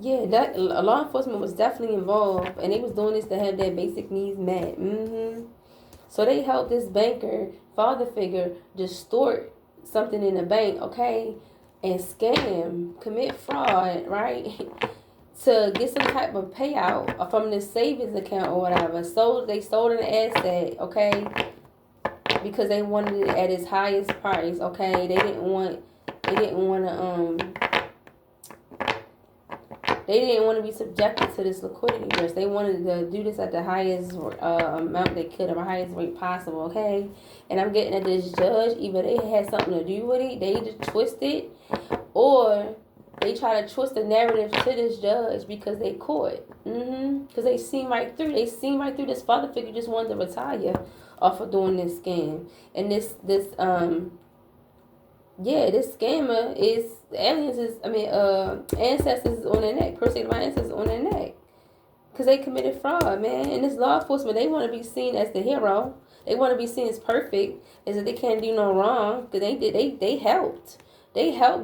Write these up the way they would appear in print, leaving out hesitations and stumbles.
Yeah, that law enforcement was definitely involved, and they was doing this to have their basic needs met. So they helped this banker, father figure, distort something in the bank, okay, and scam, commit fraud, right, to get some type of payout from this savings account or whatever. So they sold an asset, okay, because they wanted it at its highest price, okay. They didn't want to be subjected to this liquidity risk. They wanted to do this at the highest amount they could, or the highest rate possible, okay? And I'm getting at this judge, either they had something to do with it, they just twisted, or they try to twist the narrative to this judge because they caught. Because they seen right through. They seen right through this father figure just wanted to retire off of doing this scam. And this scammer is ancestors on their neck. Per se, my ancestors on their neck, because they committed fraud, man. And this law enforcement, they want to be seen as the hero. They want to be seen as perfect, as if they can't do no wrong. Because they helped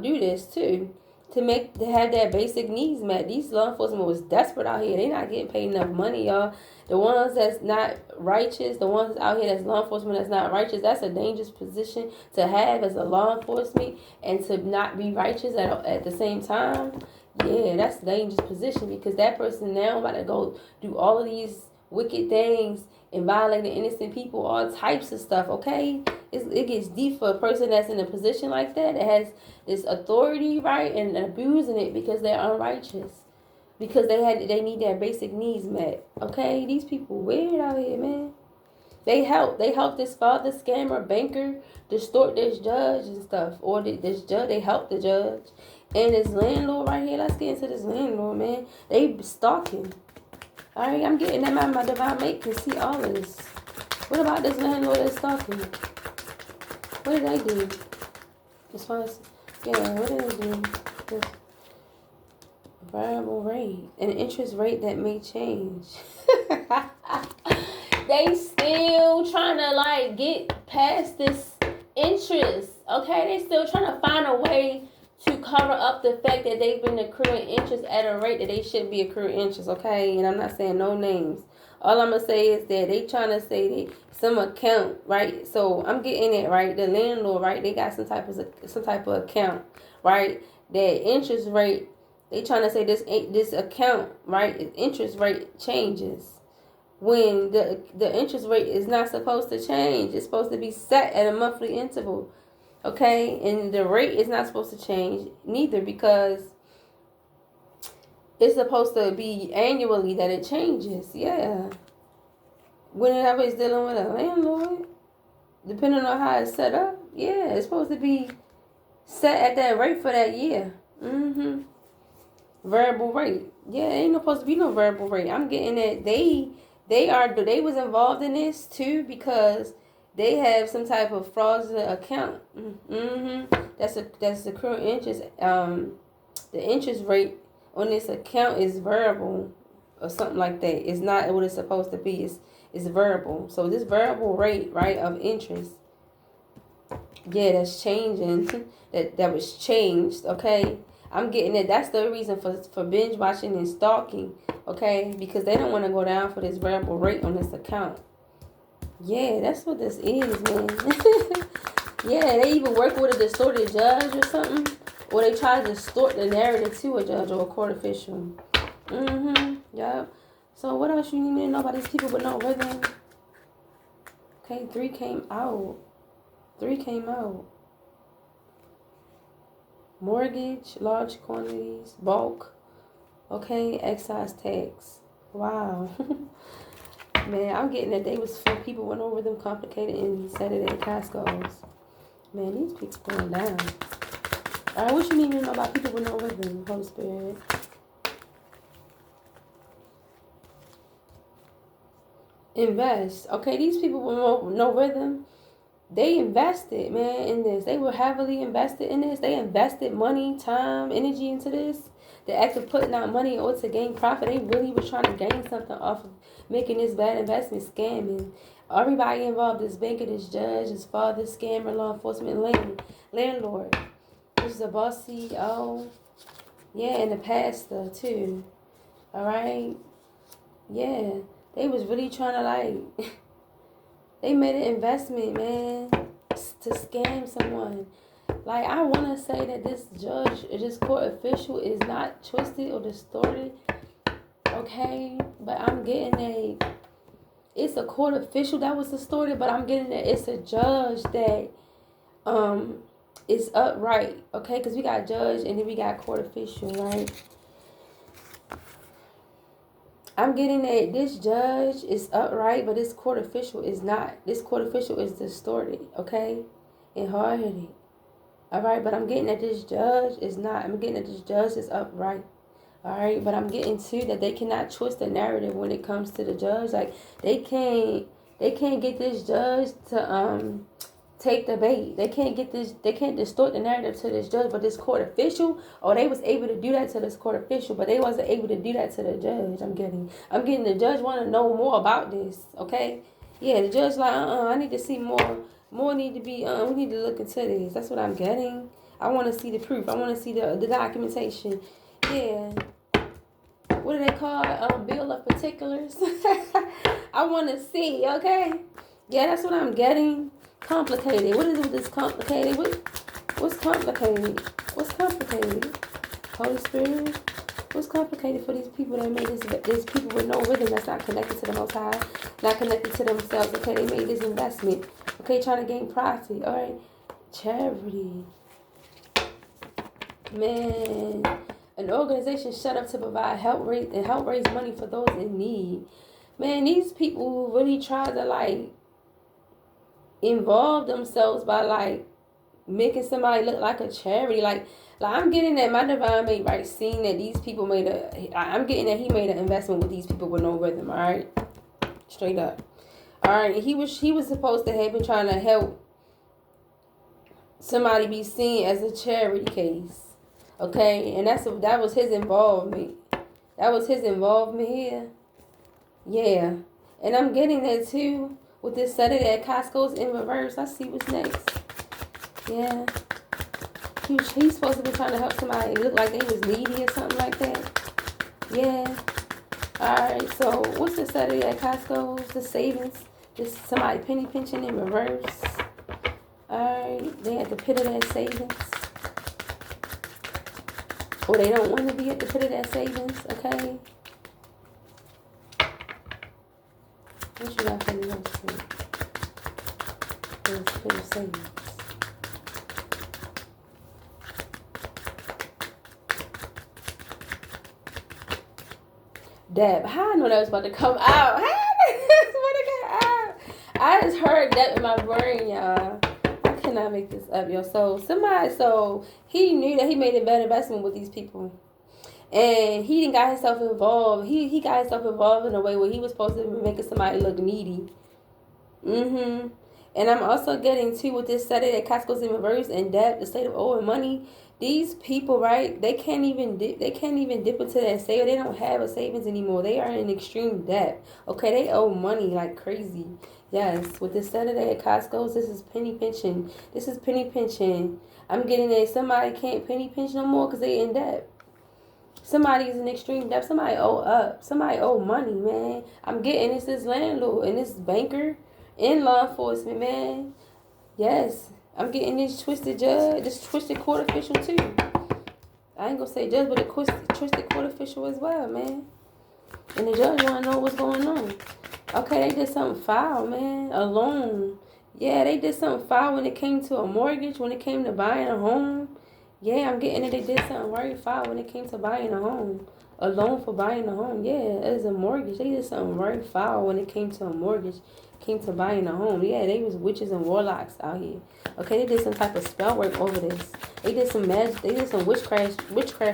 do this too, to have their basic needs met. These law enforcement was desperate out here. They not getting paid enough money, y'all. The ones that's not righteous, the ones out here that's law enforcement that's not righteous, that's a dangerous position to have as a law enforcement, and to not be righteous at the same time. Yeah, that's a dangerous position, because that person now about to go do all of these wicked things and violating innocent people, all types of stuff, okay? It gets deep for a person that's in a position like that has this authority, right, and abusing it because they're unrighteous. Because they need their basic needs met. Okay? These people weird out here, man. They help this father, scammer, banker distort this judge and stuff. Or this judge, they help the judge. And this landlord right here, let's get into this landlord, man. They stalking. Alright, I'm getting them out of my divine mate can see all of this. What about this landlord that's stalking? What did they do? As far as, what did they do? Variable rate, an interest rate that may change. They still trying to get past this interest, okay? They still trying to find a way to cover up the fact that they've been accruing interest at a rate that they shouldn't be accruing interest, okay? And I'm not saying no names. All I'm gonna say is that they trying to say that some account, right? So I'm getting it, right? The landlord, right? They got some type of account, right? That interest rate. They trying to say this account, right? Interest rate changes when the interest rate is not supposed to change. It's supposed to be set at a monthly interval, okay? And the rate is not supposed to change neither, because it's supposed to be annually that it changes. Yeah, whenever it's dealing with a landlord, depending on how it's set up, yeah, it's supposed to be set at that rate for that year. Variable rate. Yeah, ain't supposed to be no variable rate. I'm getting that they was involved in this too, because they have some type of fraudulent account. That's accruing interest. The interest rate on this account is variable or something like that. It's not what it's supposed to be. It's variable. So this variable rate, right, of interest, yeah, that's changing. that was changed, okay? I'm getting it. That's the reason for binge watching and stalking, okay? Because they don't want to go down for this variable rate on this account. Yeah, that's what this is, man. Yeah, they even work with a distorted judge or something. Or they try to distort the narrative to a judge or a court official. Yup. So what else you need to know about these people with no rhythm? Okay, 3 came out. Mortgage, large quantities, bulk, okay, excise tax. Wow. Man, I'm getting that they was for people went over them complicated and Saturday Costco's. Man, these people going down. Alright, what you need to know about people with no rhythm, Holy Spirit? Invest. Okay, these people with no rhythm, they invested, man, in this. They were heavily invested in this. They invested money, time, energy into this. The act of putting out money in order to gain profit, they really were trying to gain something off of making this bad investment, scamming. Everybody involved, this banker, this judge, this father, scammer, law enforcement, landlord. This is a boss CEO. Yeah, and the pastor too. All right. Yeah, they was really trying to like. They made an investment, man, to scam someone. Like, I want to say that this judge, this court official is not twisted or distorted, okay? But I'm getting it's a court official that was distorted, but I'm getting that it's a judge that is upright, okay? Because we got judge and then we got court official, right? I'm getting that this judge is upright, but this court official is not. This court official is distorted, okay? And hard-headed. All right, but I'm getting that this judge is not. I'm getting that this judge is upright. All right, but I'm getting too that they cannot twist the narrative when it comes to the judge. Like, they can't get this judge to take the bait. They can't distort the narrative to this judge, but this court official, they was able to do that to this court official, but they wasn't able to do that to the judge. I'm getting the judge want to know more about this, okay? Yeah, the judge like, I need to see more. More need to be, we need to look into this. That's what I'm getting. I want to see the proof. I want to see the documentation. Yeah. What do they call it? Bill of particulars. I want to see, okay? Yeah, that's what I'm getting. Complicated. What is it with this complicated? What's complicated? What's complicated? Holy Spirit? What's complicated for these people that made this people with no rhythm that's not connected to the Most High, not connected to themselves, okay? They made this investment, okay, trying to gain profit, all right? Charity. Man, an organization set up to provide help raise money for those in need. Man, these people really try to, like, involve themselves by, like, making somebody look like a charity. Like I'm getting that my divine made right, seeing that these people I'm getting that he made an investment with these people with no rhythm, all right? Straight up. All right, he was supposed to have been trying to help somebody be seen as a charity case, okay? And that was his involvement. That was his involvement here. Yeah. And I'm getting that too with this Saturday at Costco's in reverse. I see what's next. Yeah. He's supposed to be trying to help somebody look like they was needy or something like that. Yeah. Alright, so what's the Saturday at Costco's? The savings. Just somebody penny pinching in reverse. Alright, they at the pit of that savings. Or they don't want to be at the pit of that savings, okay? What you got for the next week? Pit of savings. Deb, how I know that was about to come out? I just heard that in my brain, y'all. I cannot make this up, yo. So he knew that he made a bad investment with these people. And he got himself involved. He got himself involved in a way where he was supposed to be making somebody look needy. And I'm also getting too with this Saturday that Costco's in reverse and debt, the state of owing money. These people, right? They can't even dip into that savings. They don't have a savings anymore. They are in extreme debt. Okay, they owe money like crazy. Yes, with this Saturday at Costco's, this is penny pinching. This is penny pinching. I'm getting that somebody can't penny pinch no more because they in debt. Somebody is in extreme debt. Somebody owe up. Somebody owe money, man. I'm getting this landlord and this banker in law enforcement, man. Yes. I'm getting this twisted judge, this twisted court official too. I ain't gonna say judge, but a twisted court official as well, man. And the judge wanna know what's going on. Okay, they did something foul, man. A loan. Yeah, they did something foul when it came to a mortgage, when it came to buying a home. Yeah, I'm getting it. They did something very foul when it came to buying a home. A loan for buying a home. Yeah, it was a mortgage. They did something very foul when it came to a mortgage. Came to buying a home. Yeah, they was witches and warlocks out here. Okay, they did some type of spell work over this. They did some magic. They did some witchcraft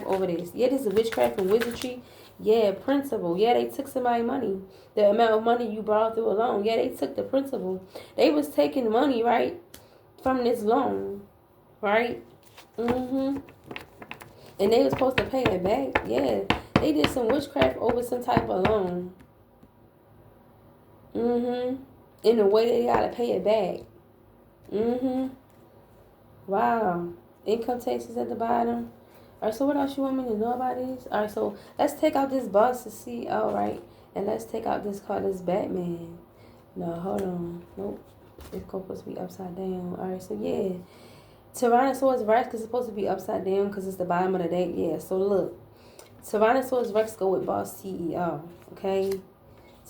over this. Yeah, this is witchcraft and wizardry. Yeah, principal. Yeah, they took somebody's money. The amount of money you borrowed through a loan. Yeah, they took the principal. They was taking money, right, from this loan, right? And they was supposed to pay it back. Yeah, they did some witchcraft over some type of loan. In the way they gotta pay it back. Wow. Income taxes at the bottom. All right, so what else you want me to know about these? All right, so let's take out this boss to see. All right, and let's take out this card, this Batman. No, hold on. Nope. It's supposed to be upside down. All right, so yeah. Tyrannosaurus Rex is supposed to be upside down because it's the bottom of the deck. Yeah, so look. Tyrannosaurus Rex go with boss CEO. Okay?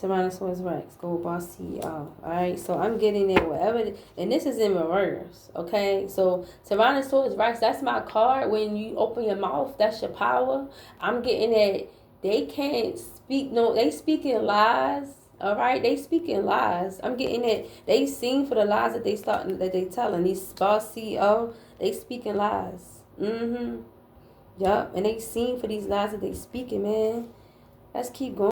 Tyrannosaurus Rex go with boss CEO. Alright, so I'm getting it whatever. And this is in reverse. Okay? So Tyrannosaurus Rex, that's my card. When you open your mouth, that's your power. I'm getting it. They can't speak. No, they speaking lies. All right, they speaking lies. I'm getting it. They seen for the lies that they telling. These boss CEO, they speaking lies. Yup, and they seen for these lies that they speaking, man. Let's keep going.